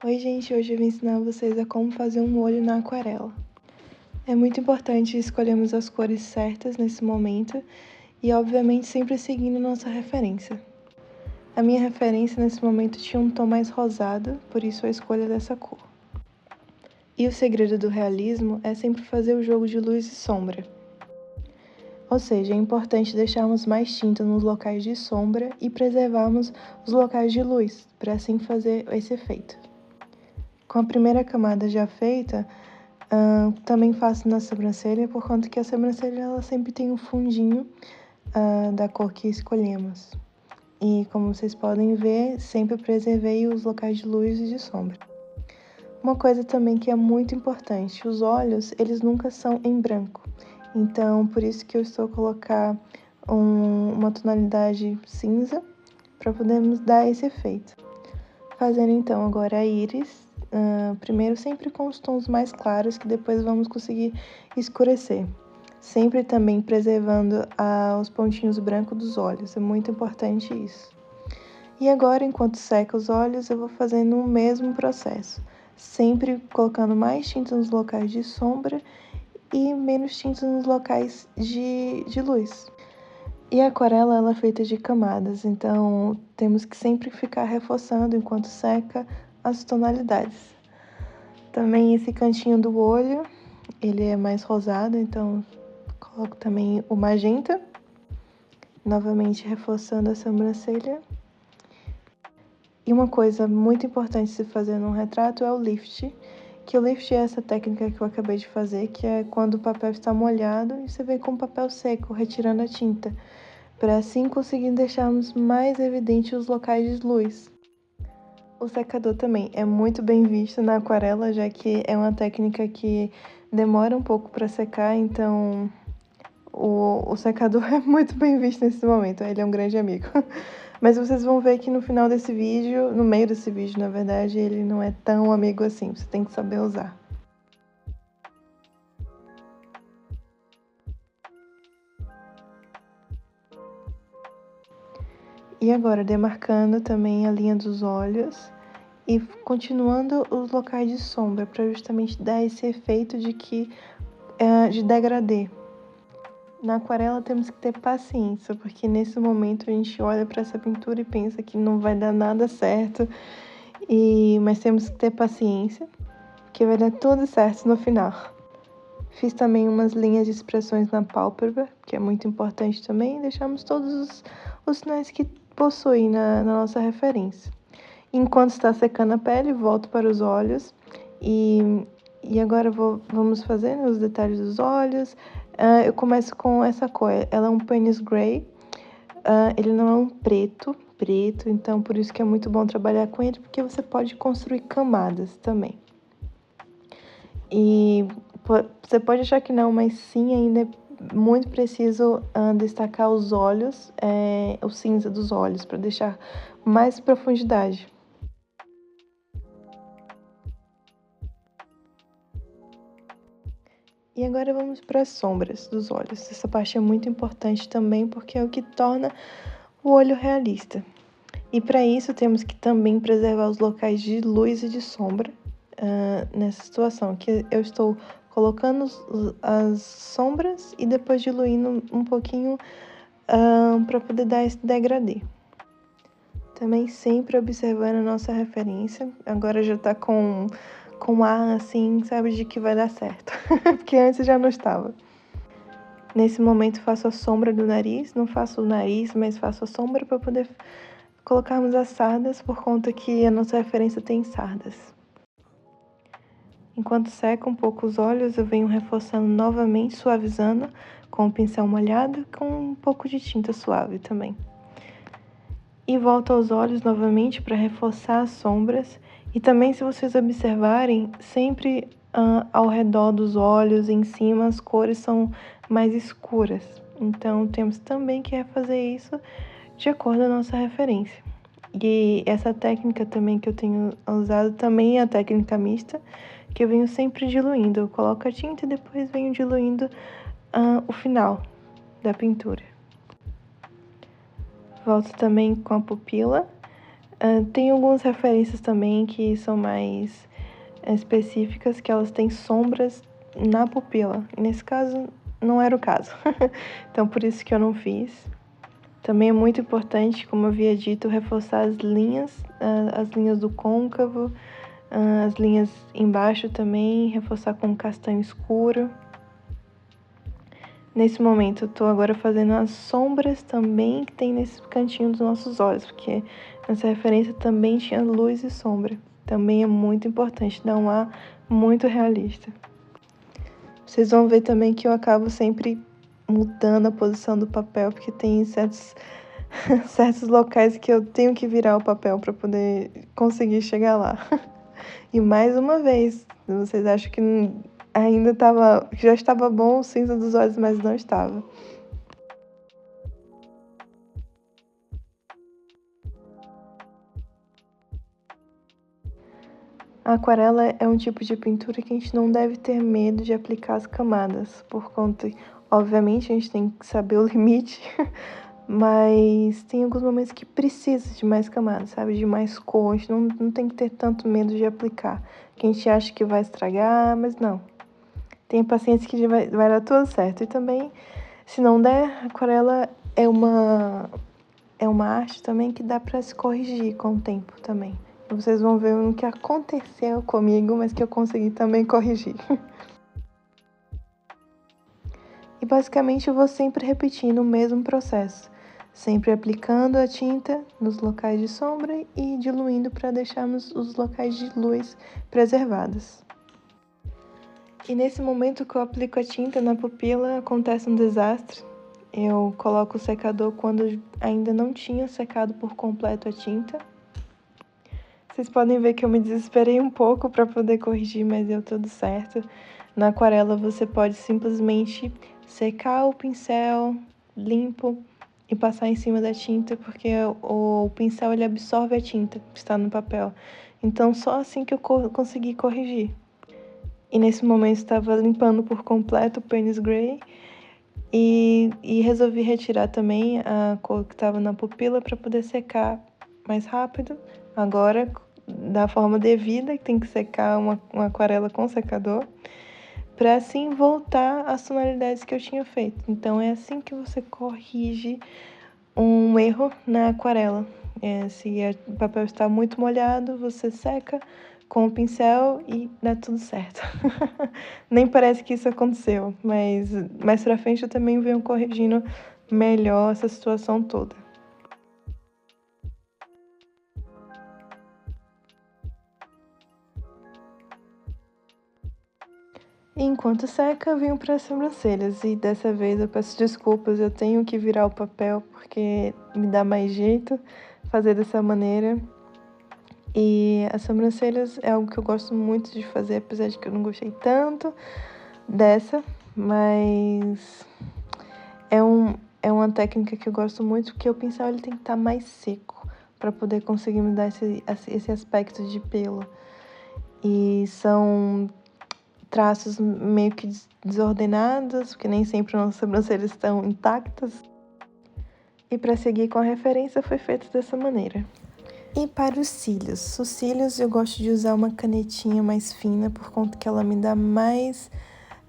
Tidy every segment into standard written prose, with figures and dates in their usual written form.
Oi gente, hoje eu vim ensinar vocês a como fazer um olho na aquarela. É muito importante escolhermos as cores certas nesse momento e obviamente sempre seguindo nossa referência. A minha referência nesse momento tinha um tom mais rosado, por isso a escolha dessa cor. E o segredo do realismo é sempre fazer o jogo de luz e sombra. Ou seja, é importante deixarmos mais tinta nos locais de sombra e preservarmos os locais de luz, para assim fazer esse efeito. Com a primeira camada já feita, também faço na sobrancelha, por conta que a sobrancelha ela sempre tem um fundinho da cor que escolhemos. E como vocês podem ver, sempre preservei os locais de luz e de sombra. Uma coisa também que é muito importante, os olhos, eles nunca são em branco. Então, por isso que eu estou a colocar uma tonalidade cinza, para podermos dar esse efeito. Fazendo então agora a íris, primeiro sempre com os tons mais claros, que depois vamos conseguir escurecer. Sempre também preservando os pontinhos brancos dos olhos, é muito importante isso. E agora, enquanto seca os olhos, eu vou fazendo o mesmo processo. Sempre colocando mais tinta nos locais de sombra e menos tinta nos locais de luz. E a aquarela ela é feita de camadas, então temos que sempre ficar reforçando enquanto seca as tonalidades. Também esse cantinho do olho, ele é mais rosado, então coloco também o magenta. Novamente reforçando a sobrancelha. E uma coisa muito importante se fazer num retrato é o lift, que o lift é essa técnica que eu acabei de fazer, que é quando o papel está molhado e você vem com o papel seco, retirando a tinta, para assim conseguir deixarmos mais evidentes os locais de luz. O secador também é muito bem visto na aquarela, já que é uma técnica que demora um pouco para secar, então o secador é muito bem visto nesse momento, ele é um grande amigo. Mas vocês vão ver que no final desse vídeo, no meio desse vídeo, na verdade, ele não é tão amigo assim, você tem que saber usar. E agora, demarcando também a linha dos olhos e continuando os locais de sombra, para justamente dar esse efeito de degradê. Na aquarela temos que ter paciência, porque nesse momento a gente olha para essa pintura e pensa que não vai dar nada certo, mas temos que ter paciência, que vai dar tudo certo no final. Fiz também umas linhas de expressões na pálpebra, que é muito importante também, e deixamos todos os sinais que possui na nossa referência. Enquanto está secando a pele, volto para os olhos e agora vamos fazer os detalhes dos olhos. Eu começo com essa cor, ela é um Payne's Grey, ele não é um preto, então por isso que é muito bom trabalhar com ele, porque você pode construir camadas também. E você pode achar que não, mas sim, ainda é muito preciso destacar os olhos, o cinza dos olhos, para deixar mais profundidade. E agora vamos para as sombras dos olhos. Essa parte é muito importante também, porque é o que torna o olho realista. E para isso temos que também preservar os locais de luz e de sombra nessa situação, que eu estou colocando as sombras e depois diluindo um pouquinho para poder dar esse degradê. Também sempre observando a nossa referência. Agora já tá com ar assim, sabe, de que vai dar certo. Porque antes já não estava. Nesse momento faço a sombra do nariz, não faço o nariz, mas faço a sombra para poder colocarmos as sardas, por conta que a nossa referência tem sardas. Enquanto seca um pouco os olhos, eu venho reforçando novamente, suavizando com o pincel molhado, com um pouco de tinta suave também. E volto aos olhos novamente para reforçar as sombras. E também, se vocês observarem, sempre ao redor dos olhos, em cima, as cores são mais escuras. Então, temos também que refazer isso de acordo com a nossa referência. E essa técnica também que eu tenho usado também é a técnica mista, que eu venho sempre diluindo. Eu coloco a tinta e depois venho diluindo o final da pintura. Volto também com a pupila, Tem algumas referências também que são mais específicas, que elas têm sombras na pupila. E nesse caso, não era o caso. Então, por isso que eu não fiz. Também é muito importante, como eu havia dito, reforçar as linhas do côncavo, as linhas embaixo também, reforçar com castanho escuro. Nesse momento, eu tô agora fazendo as sombras também que tem nesse cantinho dos nossos olhos, porque nessa referência também tinha luz e sombra. Também é muito importante, dar um ar muito realista. Vocês vão ver também que eu acabo sempre mudando a posição do papel, porque tem certos locais que eu tenho que virar o papel para poder conseguir chegar lá. E mais uma vez, vocês acham que ainda que já estava bom o cinza dos olhos, mas não estava. A aquarela é um tipo de pintura que a gente não deve ter medo de aplicar as camadas, por conta, obviamente, a gente tem que saber o limite, mas tem alguns momentos que precisa de mais camadas, sabe? De mais cor, a gente não tem que ter tanto medo de aplicar, que a gente acha que vai estragar, mas não. Tem pacientes que vai dar tudo certo. E também, se não der, a aquarela é uma arte também que dá para se corrigir com o tempo também. E vocês vão ver o que aconteceu comigo, mas que eu consegui também corrigir. E basicamente eu vou sempre repetindo o mesmo processo, sempre aplicando a tinta nos locais de sombra e diluindo para deixarmos os locais de luz preservados. E nesse momento que eu aplico a tinta na pupila, acontece um desastre. Eu coloco o secador quando ainda não tinha secado por completo a tinta. Vocês podem ver que eu me desesperei um pouco para poder corrigir, mas deu tudo certo. Na aquarela você pode simplesmente secar o pincel limpo e passar em cima da tinta, porque o pincel ele absorve a tinta que está no papel. Então só assim que eu consegui corrigir. E nesse momento estava limpando por completo o pênis Grey e resolvi retirar também a cor que estava na pupila para poder secar mais rápido. Agora, da forma devida, que tem que secar uma aquarela com secador, para assim voltar às tonalidades que eu tinha feito. Então é assim que você corrige um erro na aquarela. Se o papel está muito molhado, você seca com o pincel e dá tudo certo. Nem parece que isso aconteceu, mas mais pra frente eu também venho corrigindo melhor essa situação toda. Enquanto seca, eu venho para as sobrancelhas e dessa vez eu peço desculpas, eu tenho que virar o papel porque me dá mais jeito fazer dessa maneira. E as sobrancelhas é algo que eu gosto muito de fazer, apesar de que eu não gostei tanto dessa, mas é uma técnica que eu gosto muito, porque o pincel ele tem que estar mais seco para poder conseguir me dar esse aspecto de pelo. E são traços meio que desordenados, porque nem sempre nossas sobrancelhas estão intactas. E para seguir com a referência foi feito dessa maneira. E para os cílios eu gosto de usar uma canetinha mais fina, por conta que ela me dá mais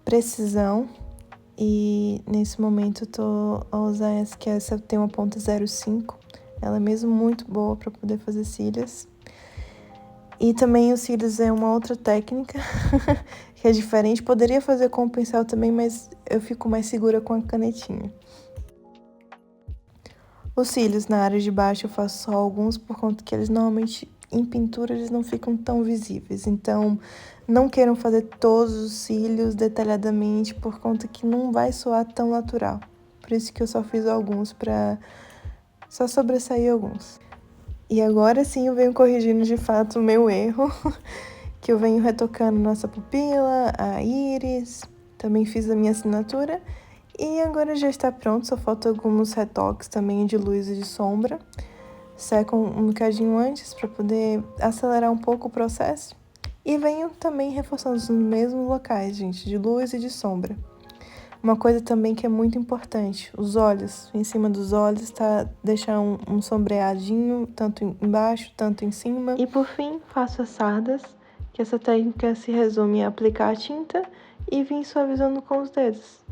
precisão. E nesse momento eu tô a usar essa tem uma ponta 0,5. Ela é mesmo muito boa para poder fazer cílios. E também os cílios é uma outra técnica que é diferente. Poderia fazer com o pincel também, mas eu fico mais segura com a canetinha. Os cílios na área de baixo eu faço só alguns, por conta que eles normalmente em pintura eles não ficam tão visíveis. Então não queiram fazer todos os cílios detalhadamente, por conta que não vai soar tão natural. Por isso que eu só fiz alguns, para só sobressair alguns. E agora sim eu venho corrigindo de fato o meu erro, que eu venho retocando nossa pupila, a íris, também fiz a minha assinatura. E agora já está pronto, só falta alguns retoques também de luz e de sombra. Seco um bocadinho antes para poder acelerar um pouco o processo. E venho também reforçando os mesmos locais, gente, de luz e de sombra. Uma coisa também que é muito importante, os olhos. Em cima dos olhos, tá? Deixar um sombreadinho, tanto embaixo, tanto em cima. E por fim, faço as sardas, que essa técnica se resume a aplicar a tinta e vir suavizando com os dedos.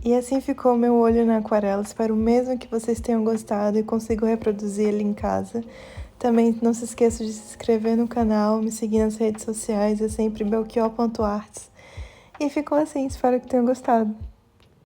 E assim ficou meu olho na aquarela. Espero mesmo que vocês tenham gostado e consigam reproduzir ele em casa. Também não se esqueça de se inscrever no canal, me seguir nas redes sociais, é sempre belchior.arts. E ficou assim, espero que tenham gostado.